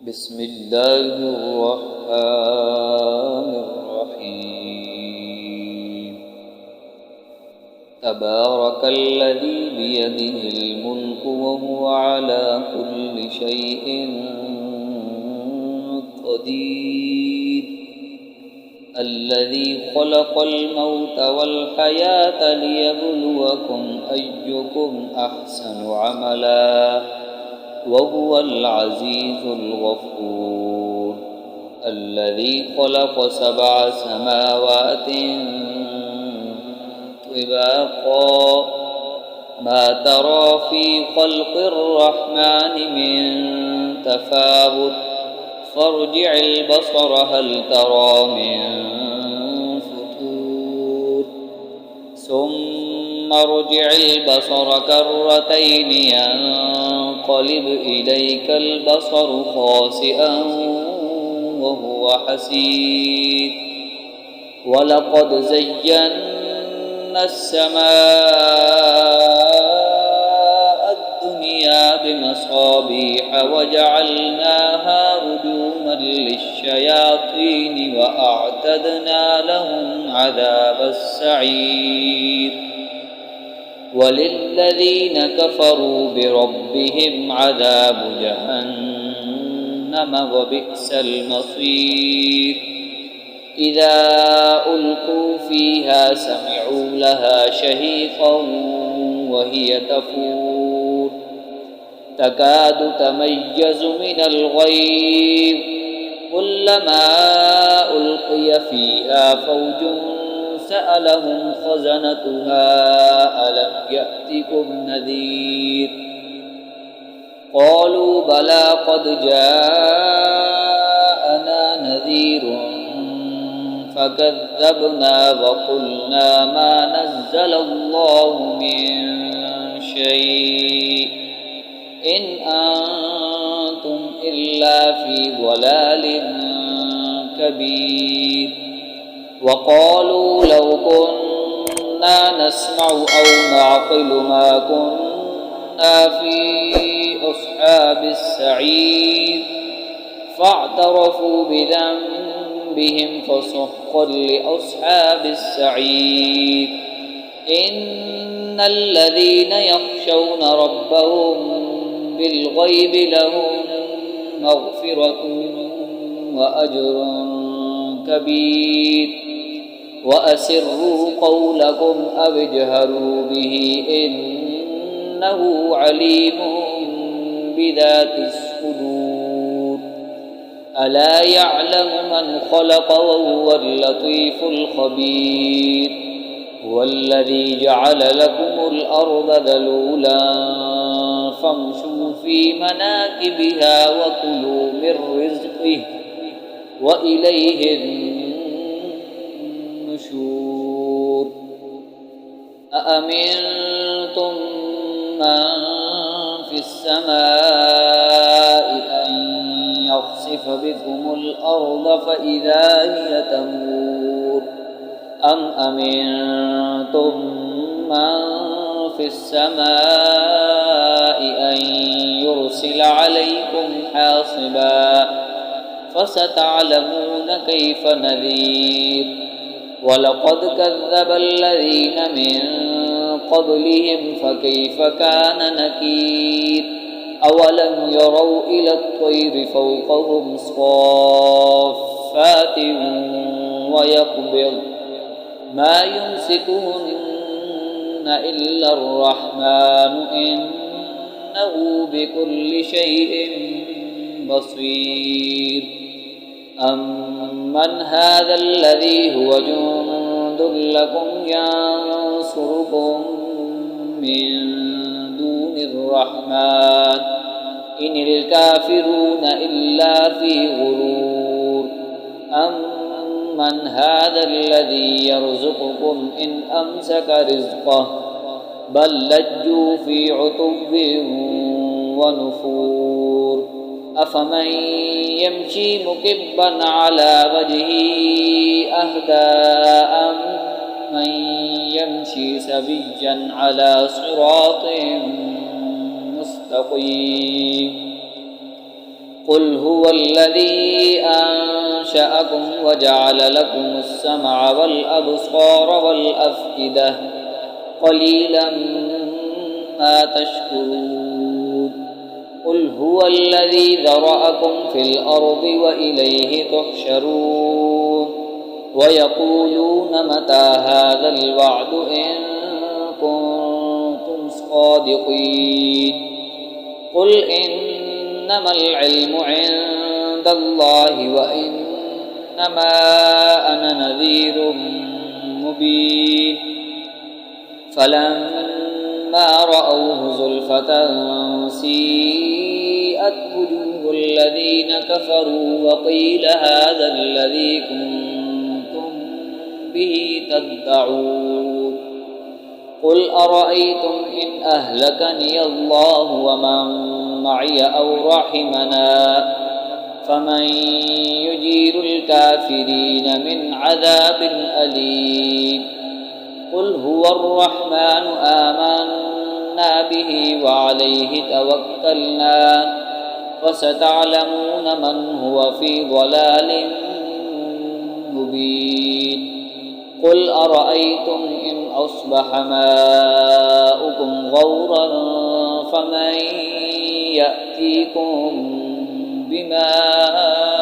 بسم الله الرحمن الرحيم تبارك الذي بيده الملك وهو على كل شيء قدير الذي خلق الموت والحياة ليبلوكم أيكم أحسن عملا وهو العزيز الغفور الذي خلق 7 سماوات طباقا ما ترى في خلق الرحمن من تفاوت فارجع البصر هل ترى من فطور ثم ارجع البصر كرتين ينقلب إليك البصر خاسئا وهو حسير ولقد زينا السماء الدنيا بمصابيح وجعلناها رجوما للشياطين وأعتدنا لهم عذاب السعير وللذين كفروا بربهم عذاب جهنم وبئس المصير إذا ألقوا فيها سمعوا لها شهيقا وهي تفور تكاد تميز من الغيظ كلما ألقي فيها فوج سألهم خزنتها ألم يأتكم نذير قالوا بلى قد جاءنا نذير فكذبنا وقلنا ما نزل الله من شيء إن أنتم إلا في ضلال كبير وقالوا لو كنا نسمع أو نعقل ما كنا في أصحاب السعير فاعترفوا بذنبهم فسحقا لأصحاب السعير إن الذين يخشون ربهم بالغيب لهم مغفرة وأجر كبير وأسروا قولكم أو اجهروا به إنه عليم بذات الصدور ألا يعلم من خلق وهو اللطيف الخبير هو الذي جعل لكم الأرض ذلولا فامشوا في مناكبها وكلوا من رزقه وإليه النشور أأمنتم من في السماء أن يخسف بكم الأرض فإذا هي تمور أم أمنتم من في السماء أن يرسل عليكم حاصبا فستعلمون كيف نذير ولقد كذب الذين من قبلهم فكيف كان نكير أولم يروا إلى الطير فوقهم صافات ويقبض ما يمسكهن إلا الرحمن إنه بكل شيء بصير أمن هذا الذي هو جند لكم ينصركم من دون الرحمن إن الكافرون إلا في غرور أمن هذا الذي يرزقكم إن أمسك رزقه بل لجوا في عتب ونفور أفمن يمشي مكبا على وجهه أهدى أم من يمشي سويا على صراط مستقيم قل هو الذي أنشأكم وجعل لكم السمع والأبصار والأفئدة قليلا ما تشكرون قل هو الذي ذرأكم في الأرض وإليه تحشرون ويقولون متى هذا الوعد إن كنتم صادقين قل إنما العلم عند الله وإنما أنا نذير مبين فلما رأوه زلفة سيئت وجوه الذين كفروا وقيل هذا الذي كنتم به تدعون قل أرأيتم إن أهلكني الله ومن معي أو رحمنا فمن يجير الكافرين من عذاب أليم قل هو الرحمن آمنا به وعليه توكلنا فستعلمون من هو في ضلال مبين قل أرأيتم إن أصبح ماؤكم غورا فمن يأتيكم بماء